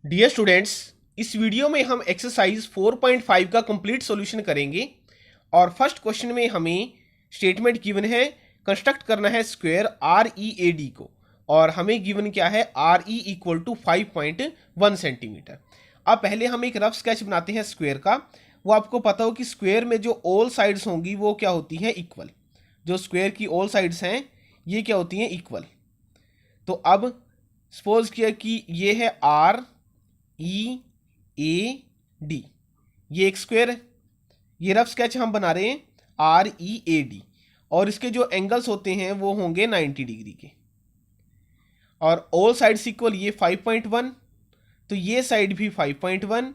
Dear students, इस video में हम एक्सरसाइज 4.5 का कंप्लीट सॉल्यूशन करेंगे। और फर्स्ट क्वेश्चन में हमें स्टेटमेंट गिवन है, कंस्ट्रक्ट करना है square R E A D को, और हमें गिवन क्या है, R E equal to 5.1 centimetre. अब पहले हम एक रफ स्केच बनाते हैं स्क्वायर का। वो आपको पता हो कि स्क्वायर में जो ऑल साइड्स होंगी वो क्या होती हैं, इक्वल। जो स्क्वायर की ऑल साइड्स हैं ये क्या होती हैं, इक्वल। तो अब सपोज किया कि ये है आर ई ए डी, ये एक स्क्वायर है। ये रफ स्केच हम बना रहे हैं आर ई ए डी, और इसके जो एंगल्स होते हैं वो होंगे 90 डिग्री के। और ऑल साइड्स इक्वल, ये 5.1, तो ये साइड भी 5.1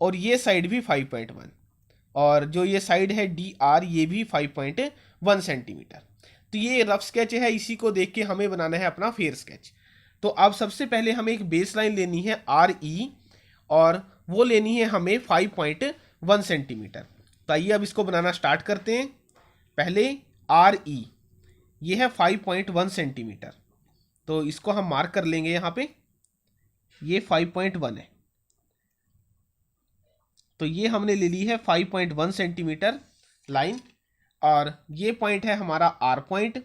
और ये साइड भी 5.1, और जो ये साइड है डी आर ये भी 5.1 सेंटीमीटर। तो ये रफ स्केच है, इसी को देख के हमें बनाना है अपना फेयर स्केच। तो अब सबसे पहले हमें एक बेस लाइन लेनी है आर ई, और वो लेनी है हमें 5.1 सेंटीमीटर। तो आइए अब इसको बनाना स्टार्ट करते हैं। पहले आर ई, ये है 5.1 सेंटीमीटर, तो इसको हम मार्क कर लेंगे यहाँ पे, ये 5.1 है। तो ये हमने ले ली है 5.1 सेंटीमीटर लाइन, और ये पॉइंट है हमारा आर पॉइंट,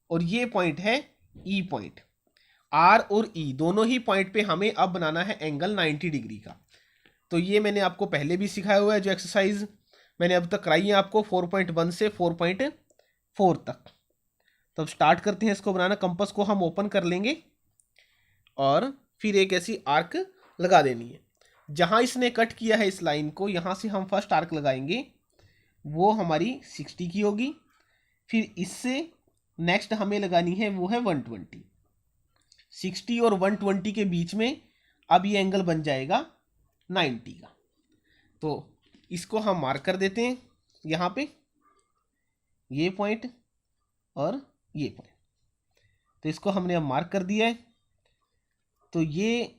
और ये पॉइंट है ई पॉइंट। आर और ई दोनों ही पॉइंट पे हमें अब बनाना है एंगल 90 डिग्री का। तो ये मैंने आपको पहले भी सिखाया हुआ है, जो एक्सरसाइज मैंने अब तक कराई है आपको 4.1 से 4.4 तक। तो अब स्टार्ट करते हैं इसको बनाना। कंपास को हम ओपन कर लेंगे और फिर एक ऐसी आर्क लगा देनी है। जहाँ इसने कट किया है इस लाइन को, यहाँ से हम फर्स्ट आर्क लगाएंगे, वो हमारी 60 की होगी। फिर इससे नेक्स्ट हमें लगानी है वो है 120। 60 और 120 के बीच में अब ये एंगल बन जाएगा 90 का। तो इसको हम मार्क कर देते हैं यहाँ पे, ये पॉइंट और ये पॉइंट। तो इसको हमने अब मार्क कर दिया है। तो ये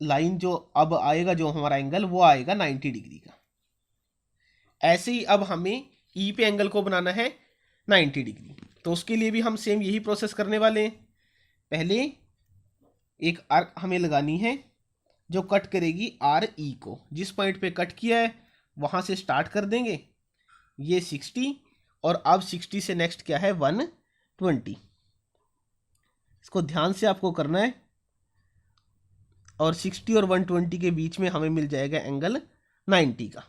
लाइन जो अब आएगा, जो हमारा एंगल, वो आएगा 90 डिग्री का। ऐसे ही अब हमें ई पे एंगल को बनाना है 90 डिग्री। तो उसके लिए भी हम सेम यही प्रोसेस करने वाले हैं। पहले एक आर्क हमें लगानी है जो कट करेगी आर ई को। जिस पॉइंट पे कट किया है वहाँ से स्टार्ट कर देंगे, ये 60, और अब 60 से नेक्स्ट क्या है, 120। इसको ध्यान से आपको करना है, और 60 और 120 के बीच में हमें मिल जाएगा एंगल 90 का।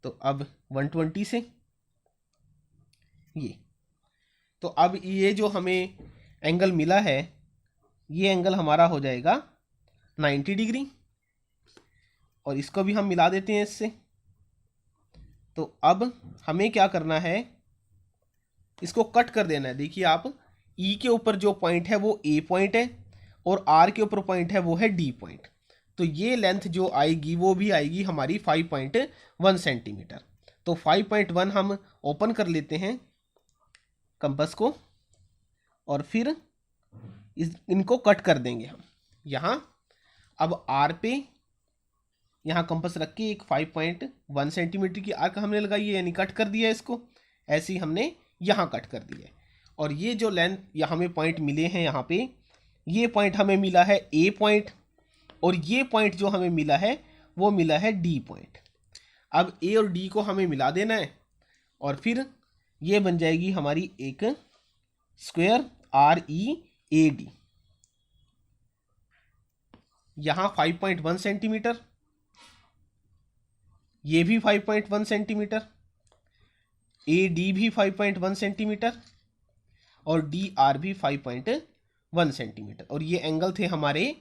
तो अब 120 से ये, तो अब ये जो हमें एंगल मिला है, ये एंगल हमारा हो जाएगा 90 डिग्री, और इसको भी हम मिला देते हैं इससे। तो अब हमें क्या करना है, इसको कट कर देना है। देखिए आप, ई के ऊपर जो पॉइंट है वो ए पॉइंट है, और आर के ऊपर पॉइंट है वो है डी पॉइंट। तो ये लेंथ जो आएगी वो भी आएगी हमारी 5.1 सेंटीमीटर। तो 5.1 हम ओपन कर लेते हैं कंपास को, और फिर इनको कट कर देंगे हम यहाँ। अब आर पे यहाँ कंपास रख के एक 5.1 सेंटीमीटर की आर्क हमने लगाई है, यानी कट कर दिया है इसको। ऐसे ही हमने यहाँ कट कर दिया है। और ये जो लेंथ यहाँ हमें पॉइंट मिले हैं, यहाँ पे ये पॉइंट हमें मिला है ए पॉइंट, और ये पॉइंट जो हमें मिला है वो मिला है डी पॉइंट। अब ए और डी को हमें मिला देना है, और फिर ये बन जाएगी हमारी एक square R E A D. यहाँ 5.1 सेंटीमीटर, ये भी 5.1 सेंटीमीटर, ए डी भी 5.1 सेंटीमीटर, और डी आर भी 5.1 सेंटीमीटर, और ये एंगल थे हमारे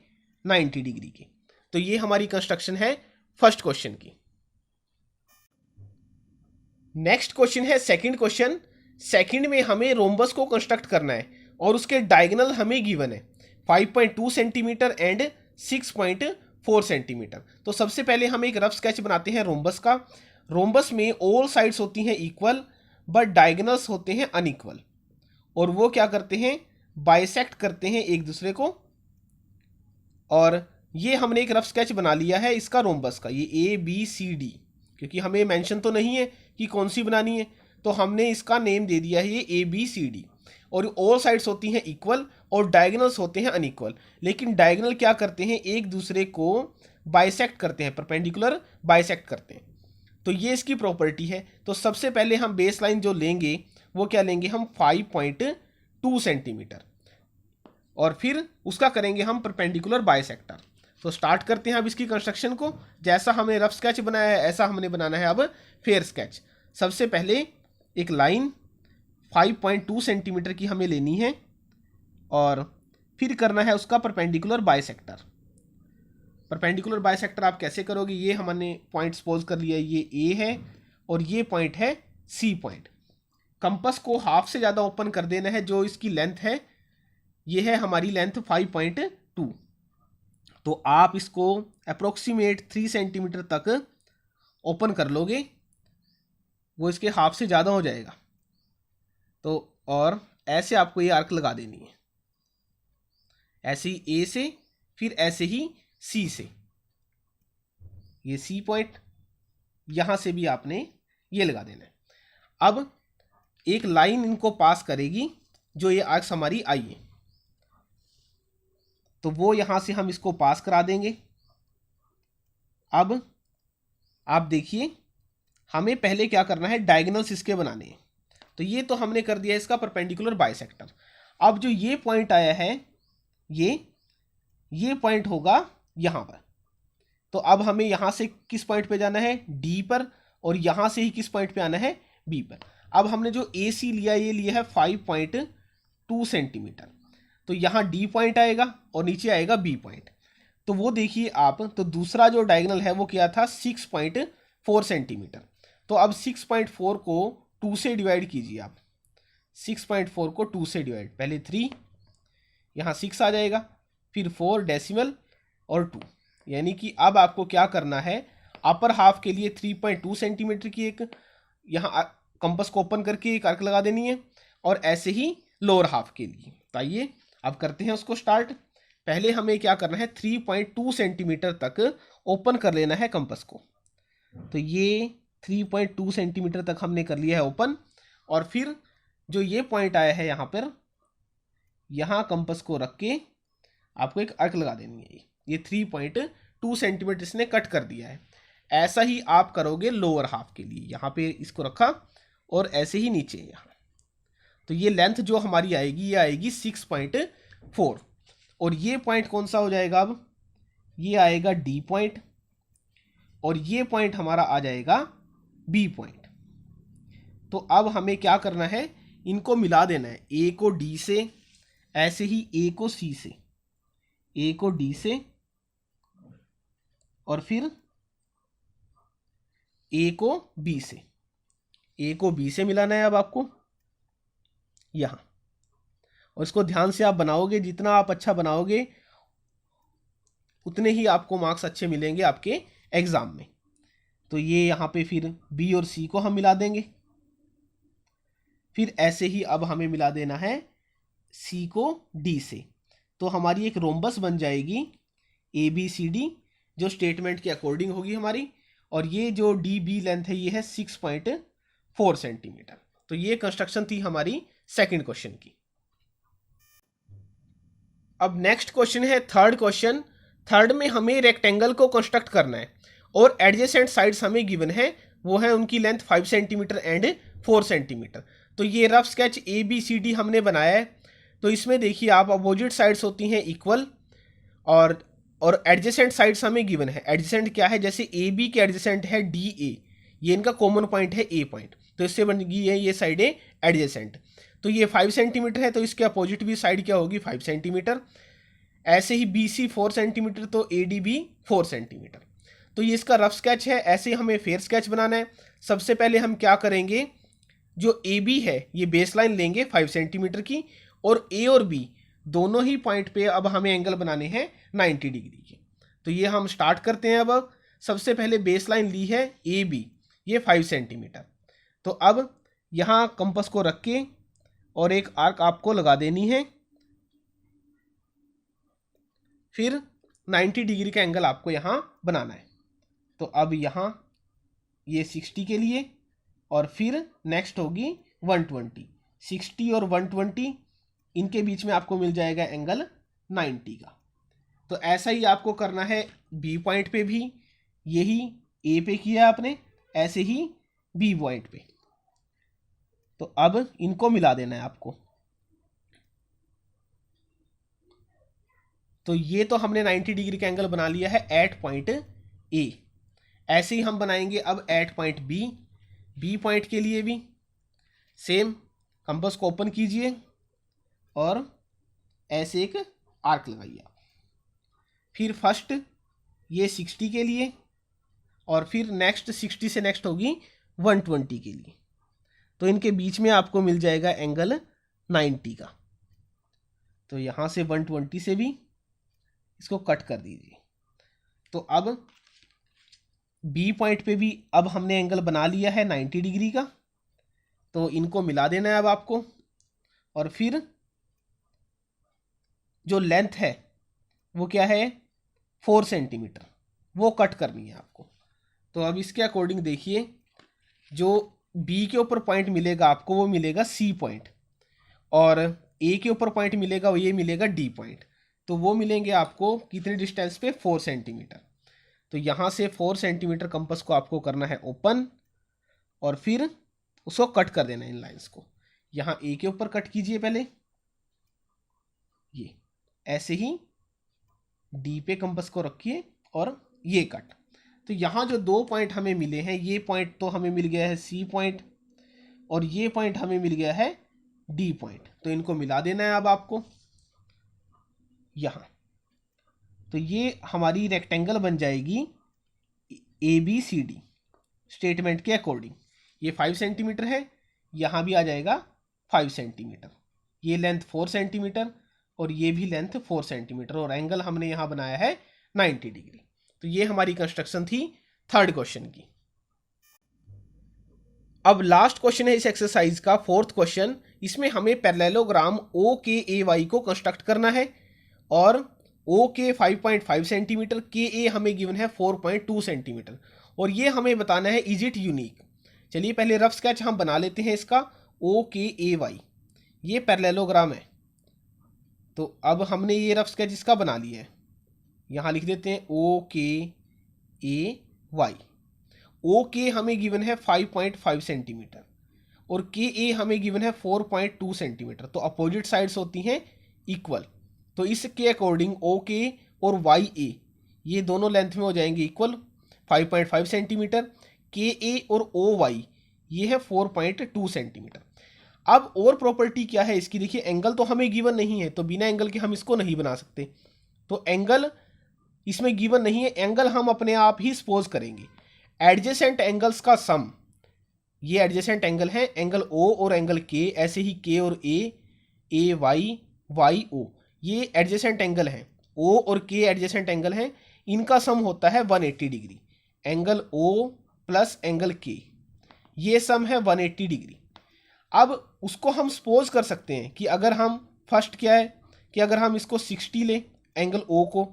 90 डिग्री के। तो ये हमारी कंस्ट्रक्शन है फर्स्ट क्वेश्चन की। नेक्स्ट क्वेश्चन है सेकंड क्वेश्चन। सेकंड में हमें रोम्बस को कंस्ट्रक्ट करना है, और उसके डायगोनल हमें गिवन है 5.2 सेंटीमीटर एंड 6.4 सेंटीमीटर। तो सबसे पहले हम एक रफ स्केच बनाते हैं रोम्बस का। रोम्बस में ऑल साइड्स होती हैं इक्वल, बट डायगोनल्स होते हैं अनइक्वल, और वो क्या करते हैं, बाइसेक्ट करते हैं एक दूसरे को। और ये हमने एक रफ स्केच बना लिया है इसका रोम्बस का, ये ए बी सी डी, क्योंकि हमें मेंशन तो नहीं है कि कौन सी बनानी है, तो हमने इसका नेम दे दिया है ये ए बी सी डी। और ऑल साइड्स होती हैं इक्वल, और डायगोनल्स होते हैं अनइक्वल। लेकिन डायगोनल क्या करते हैं, एक दूसरे को बाइसेक्ट करते हैं, परपेंडिकुलर बाइसेक्ट करते हैं। तो ये इसकी प्रॉपर्टी है। तो सबसे पहले हम बेस लाइन जो लेंगे वो क्या लेंगे, हम 5.2 सेंटीमीटर, और फिर उसका करेंगे हम परपेंडिकुलर बाइसेक्टर। तो स्टार्ट करते हैं अब इसकी कंस्ट्रक्शन को। जैसा हमने रफ स्केच बनाया है ऐसा हमने बनाना है अब फेयर स्केच। सबसे पहले एक लाइन 5.2 सेंटीमीटर की हमें लेनी है और फिर करना है उसका परपेंडिकुलर बाइसेक्टर। परपेंडिकुलर बाइसेक्टर आप कैसे करोगे, ये हमने पॉइंट सपोज कर लिया, ये ए है और ये पॉइंट है सी पॉइंट। कंपस को हाफ से ज़्यादा ओपन कर देना है। जो इसकी लेंथ है ये है हमारी लेंथ 5.2, तो आप इसको अप्रोक्सीमेट 3 सेंटीमीटर तक ओपन कर लोगे, वो इसके हाफ से ज़्यादा हो जाएगा। तो और ऐसे आपको ये आर्क लगा देनी है, ऐसे ही ए से, फिर ऐसे ही सी से, ये सी पॉइंट, यहां से भी आपने ये लगा देना है। अब एक लाइन इनको पास करेगी जो ये आर्क्स हमारी आई है, तो वो यहां से हम इसको पास करा देंगे। अब आप देखिए हमें पहले क्या करना है, डायगोनल्स इसके बनाने हैं। तो ये तो हमने कर दिया इसका परपेंडिकुलर बाइसेक्टर। अब जो ये पॉइंट आया है ये पॉइंट होगा यहां पर। तो अब हमें यहां से किस पॉइंट पे जाना है, डी पर, और यहां से ही किस पॉइंट पे आना है, बी पर। अब हमने जो ए सी लिया ये लिया है 5.2 सेंटीमीटर, तो यहाँ डी पॉइंट आएगा और नीचे आएगा बी पॉइंट। तो वो देखिए आप, तो दूसरा जो डायगोनल है वो क्या था, 6.4 सेंटीमीटर। तो अब 6.4 को 2 से डिवाइड कीजिए आप, 6.4 को 2 से डिवाइड, पहले 3, यहाँ 6 आ जाएगा, फिर 4 डेसिमल और 2, यानी कि अब आपको क्या करना है, अपर हाफ के लिए 3.2 सेंटीमीटर की एक यहाँ कंपास को ओपन करके एक आर्क लगा देनी है, और ऐसे ही लोअर हाफ के लिए। तो आइए अब करते हैं उसको स्टार्ट। पहले हमें क्या करना है, 3.2 सेंटीमीटर तक ओपन कर लेना है कंपास को। तो ये 3.2 सेंटीमीटर तक हमने कर लिया है ओपन, और फिर जो ये पॉइंट आया है यहाँ पर, यहाँ कंपास को रख के आपको एक आर्क लगा देनी है। ये 3.2 सेंटीमीटर इसने कट कर दिया है। ऐसा ही आप करोगे लोअर हाफ के लिए, यहाँ पे इसको रखा और ऐसे ही नीचे यहाँ। तो ये लेंथ जो हमारी आएगी ये आएगी 6.4, और ये पॉइंट कौन सा हो जाएगा, अब ये आएगा डी पॉइंट, और ये पॉइंट हमारा आ जाएगा बी पॉइंट। तो अब हमें क्या करना है, इनको मिला देना है, ए को डी से, ऐसे ही ए को सी से, ए को डी से, और फिर ए को बी से, ए को बी से मिलाना है अब आपको यहां। और इसको ध्यान से आप बनाओगे, जितना आप अच्छा बनाओगे उतने ही आपको मार्क्स अच्छे मिलेंगे आपके एग्जाम में। तो ये यहां पे फिर बी और सी को हम मिला देंगे, फिर ऐसे ही अब हमें मिला देना है सी को डी से। तो हमारी एक रोम्बस बन जाएगी ए बी सी डी, जो स्टेटमेंट के अकॉर्डिंग होगी हमारी। और ये जो डी बी लेंथ है ये है 6.4 सेंटीमीटर। तो ये कंस्ट्रक्शन थी हमारी सेकंड क्वेश्चन की। अब नेक्स्ट क्वेश्चन है थर्ड क्वेश्चन। थर्ड में हमें रेक्टेंगल को कंस्ट्रक्ट करना है और एडजेसेंट साइड्स हमें गिवन है, वो है उनकी लेंथ 5 सेंटीमीटर एंड 4 सेंटीमीटर। तो ये rough sketch A B C D हमने बनाया है। तो इसमें देखिए आप, अपोजिट साइड्स होती हैं इक्वल, और एडजेसेंट साइड्स हमें गिवन है। एडजेसेंट क्या है, जैसे ए बी के एडजेसेंट है डी ए, ये इनका कॉमन पॉइंट है ए पॉइंट, तो इससे बन गई है ये साइडें एडजेसेंट। तो ये 5 सेंटीमीटर है, तो इसके अपोजिट भी साइड क्या होगी, 5 सेंटीमीटर। ऐसे ही बी सी 4 सेंटीमीटर, तो ए डी बी 4 सेंटीमीटर। तो ये इसका रफ स्केच है। ऐसे ही हमें फेयर स्केच बनाना है। सबसे पहले हम क्या करेंगे, जो ए बी है ये बेस लाइन लेंगे 5 सेंटीमीटर की, और ए और बी दोनों ही पॉइंट पे अब हमें एंगल बनाने हैं 90 डिग्री के। तो ये हम स्टार्ट करते हैं। अब सबसे पहले बेस लाइन ली है ए बी, ये 5 सेंटीमीटर। तो अब यहाँ कंपास को रख के और एक आर्क आपको लगा देनी है, फिर 90 डिग्री का एंगल आपको यहाँ बनाना है। तो अब यहाँ ये 60 के लिए, और फिर नेक्स्ट होगी 120, 60 और 120 इनके बीच में आपको मिल जाएगा एंगल 90 का। तो ऐसा ही आपको करना है बी पॉइंट पे भी, यही ए पे किया आपने, ऐसे ही बी पॉइंट पे। तो अब इनको मिला देना है आपको। तो ये तो हमने 90 डिग्री का एंगल बना लिया है एट पॉइंट ए। ऐसे ही हम बनाएंगे अब at point B. B point के लिए भी सेम, कंपास को ओपन कीजिए और ऐसे एक आर्क लगाइए आप। फिर फर्स्ट ये 60 के लिए, और फिर नेक्स्ट 60 से नेक्स्ट होगी 120 के लिए। तो इनके बीच में आपको मिल जाएगा एंगल 90 का। तो यहाँ से 120 से भी इसको कट कर दीजिए। तो अब बी पॉइंट पे भी अब हमने एंगल बना लिया है 90 डिग्री का। तो इनको मिला देना है अब आपको, और फिर जो लेंथ है वो क्या है 4 सेंटीमीटर, वो कट करनी है आपको। तो अब इसके अकॉर्डिंग देखिए, जो बी के ऊपर पॉइंट मिलेगा आपको वो मिलेगा सी पॉइंट, और ए के ऊपर पॉइंट मिलेगा वो ये मिलेगा डी पॉइंट। तो वो मिलेंगे आपको कितने डिस्टेंस पे 4 सेंटीमीटर। तो यहाँ से 4 सेंटीमीटर कंपास को आपको करना है ओपन, और फिर उसको कट कर देना है इन लाइंस को। यहाँ ए के ऊपर कट कीजिए पहले, ये ऐसे ही डी पे कंपास को रखिए और ये कट। तो यहाँ जो 2 पॉइंट हमें मिले हैं, ये पॉइंट तो हमें मिल गया है सी पॉइंट, और ये पॉइंट हमें मिल गया है डी पॉइंट। तो इनको मिला देना है अब आपको यहाँ। तो ये हमारी रेक्टेंगल बन जाएगी A B C D statement के अकॉर्डिंग। ये 5 सेंटीमीटर है, यहाँ भी आ जाएगा 5 सेंटीमीटर। ये लेंथ 4 सेंटीमीटर और ये भी लेंथ 4 सेंटीमीटर, और एंगल हमने यहाँ बनाया है 90 डिग्री। तो ये हमारी कंस्ट्रक्शन थी थर्ड क्वेश्चन की। अब लास्ट क्वेश्चन है इस एक्सरसाइज का, फोर्थ क्वेश्चन। इसमें हमें पैरेललोग्राम ओ के ए वाई को कंस्ट्रक्ट करना है, और ओ के 5.5 सेंटीमीटर, के ए हमें गिवन है 4.2 सेंटीमीटर, और ये हमें बताना है इज इट यूनिक। चलिए पहले रफ स्केच हम बना लेते हैं इसका। ओ के ए वाई ये पैरेललोग्राम है। तो अब हमने ये रफ स्केच इसका बना लिया है, यहाँ लिख देते हैं ओ के ए वाई। ओ के हमें गिवन है 5.5 सेंटीमीटर और के ए हमें गिवन है 4.2 सेंटीमीटर। तो अपोजिट साइड्स होती हैं इक्वल। तो इसके अकॉर्डिंग ओ के और वाई ए ये दोनों लेंथ में हो जाएंगे इक्वल 5.5 सेंटीमीटर। के ए और ओ वाई ये है 4.2 सेंटीमीटर। अब और प्रॉपर्टी क्या है इसकी, देखिए एंगल तो हमें गिवन नहीं है, तो बिना एंगल के हम इसको नहीं बना सकते। तो एंगल इसमें गिवन नहीं है, एंगल हम अपने आप ही सपोज करेंगे। एडजेसेंट एंगल्स का सम, ये एडजेसेंट एंगल है, एंगल ओ और एंगल के, ऐसे ही के और ए वाई वाई ओ, ये एडजेसेंट एंगल है। ओ और के एडजेसेंट एंगल हैं, इनका सम होता है 180 degree. Angle O plus angle के, ये सम है 180 डिग्री। अब उसको हम सपोज कर सकते हैं कि अगर हम फर्स्ट क्या है कि अगर हम इसको 60 लें एंगल ओ को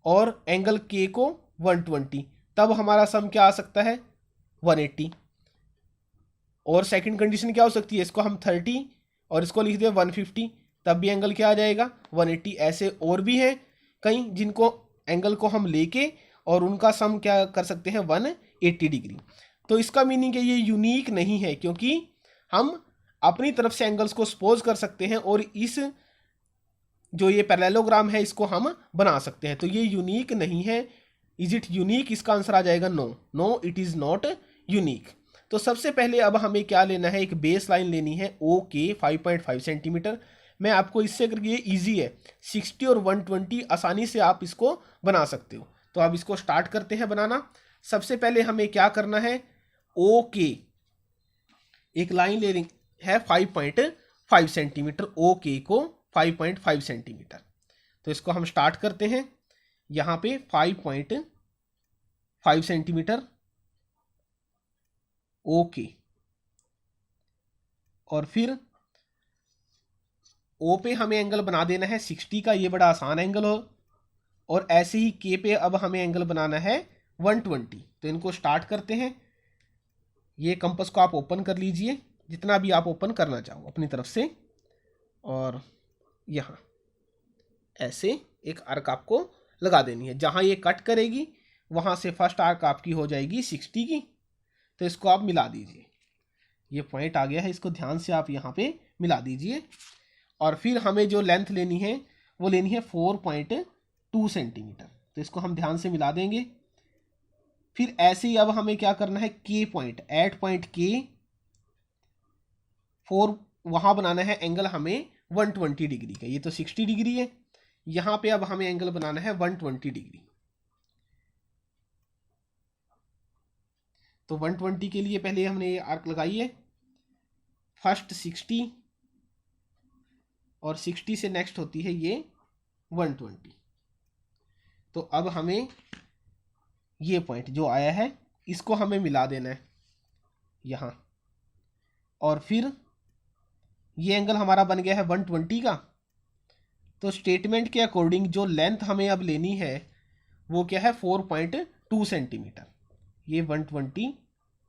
और एंगल के को 120, तब हमारा सम क्या आ सकता है 180। और सेकंड कंडीशन क्या हो सकती है, इसको हम 30 और इसको लिख दें 150, तब भी एंगल क्या आ जाएगा 180। ऐसे और भी हैं कई जिनको एंगल को हम लेके और उनका सम क्या कर सकते हैं 180 डिग्री। तो इसका मीनिंग है ये यूनिक नहीं है, क्योंकि हम अपनी तरफ से एंगल्स को सपोज कर सकते हैं और इस जो ये पैरेललोग्राम है इसको हम बना सकते हैं। तो ये यूनिक नहीं है। इज इट यूनिक, इसका आंसर आ जाएगा no. No, it is not unique. तो सबसे पहले अब हमें क्या लेना है, एक बेस लाइन लेनी है ओ के 5.5 सेंटीमीटर। मैं आपको इससे करके ये ईजी है, 60 और 120 आसानी से आप इसको बना सकते हो। तो अब इसको स्टार्ट करते हैं बनाना। सबसे पहले हमें क्या करना है, ओ के एक लाइन लेनी है 5.5 सेंटीमीटर, ओ के को 5.5 सेंटीमीटर। तो इसको हम स्टार्ट करते हैं यहाँ पे 5.5 सेंटीमीटर ओ के, और फिर ओ पे हमें एंगल बना देना है 60 का, ये बड़ा आसान एंगल हो। और ऐसे ही के पे अब हमें एंगल बनाना है 120। तो इनको स्टार्ट करते हैं। ये कंपास को आप ओपन कर लीजिए, जितना भी आप ओपन करना चाहो अपनी तरफ से, और यहाँ ऐसे एक आर्क आपको लगा देनी है। जहाँ ये कट करेगी वहाँ से फर्स्ट आर्क आपकी हो जाएगी 60 की। तो इसको आप मिला दीजिए, ये पॉइंट आ गया है, इसको ध्यान से आप यहाँ पे मिला दीजिए। और फिर हमें जो लेंथ लेनी है वो लेनी है 4.2 सेंटीमीटर। तो इसको हम ध्यान से मिला देंगे। फिर ऐसे ही अब हमें क्या करना है, के पॉइंट, एट पॉइंट के 4 वहाँ बनाना है एंगल हमें 120 डिग्री का। ये तो 60 डिग्री है, यहाँ पे अब हमें एंगल बनाना है 120 डिग्री। तो 120 के लिए पहले हमने ये आर्क लगाई है, फर्स्ट 60 और 60 से नेक्स्ट होती है ये 120। तो अब हमें ये पॉइंट जो आया है इसको हमें मिला देना है यहाँ। और फिर ये एंगल हमारा बन गया है 120 का। तो स्टेटमेंट के अकॉर्डिंग जो लेंथ हमें अब लेनी है वो क्या है, 4.2 सेंटीमीटर। ये 120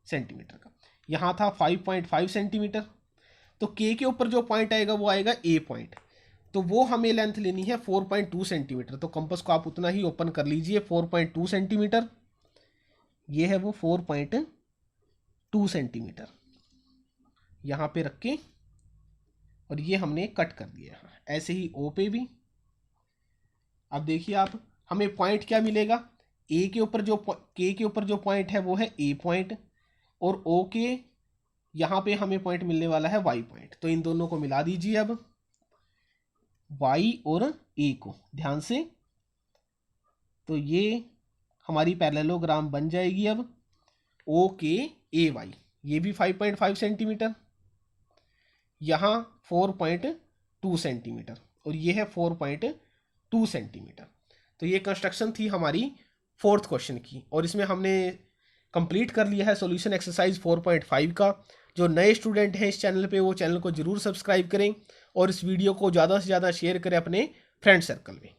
सेंटीमीटर का, यहाँ था 5.5 सेंटीमीटर। तो के ऊपर जो पॉइंट आएगा वो आएगा ए पॉइंट। तो वो हमें लेंथ लेनी है 4.2 सेंटीमीटर। तो कंपास को आप उतना ही ओपन कर लीजिए, 4.2 सेंटीमीटर। ये है वो 4.2 सेंटीमीटर यहाँ पे रख के, और ये हमने कट कर दिया। ऐसे ही ओ पे भी। अब देखिए आप, हमें पॉइंट क्या मिलेगा, ए के ऊपर जो के के ऊपर जो पॉइंट है वो है ए पॉइंट, और ओ के यहाँ पे हमें पॉइंट मिलने वाला है वाई पॉइंट। तो इन दोनों को मिला दीजिए अब, वाई और ए को ध्यान से। तो ये हमारी पैरेललोग्राम बन जाएगी अब ओ के ए वाई। ये भी 5.5 सेंटीमीटर, यहाँ 4.2 सेंटीमीटर, और ये है 4.2 सेंटीमीटर। तो ये कंस्ट्रक्शन थी हमारी 4th क्वेश्चन की, और इसमें हमने कंप्लीट कर लिया है सॉल्यूशन एक्सरसाइज 4.5 का। जो नए स्टूडेंट हैं इस चैनल पे वो चैनल को ज़रूर सब्सक्राइब करें, और इस वीडियो को ज़्यादा से ज़्यादा शेयर करें अपने फ्रेंड सर्कल में।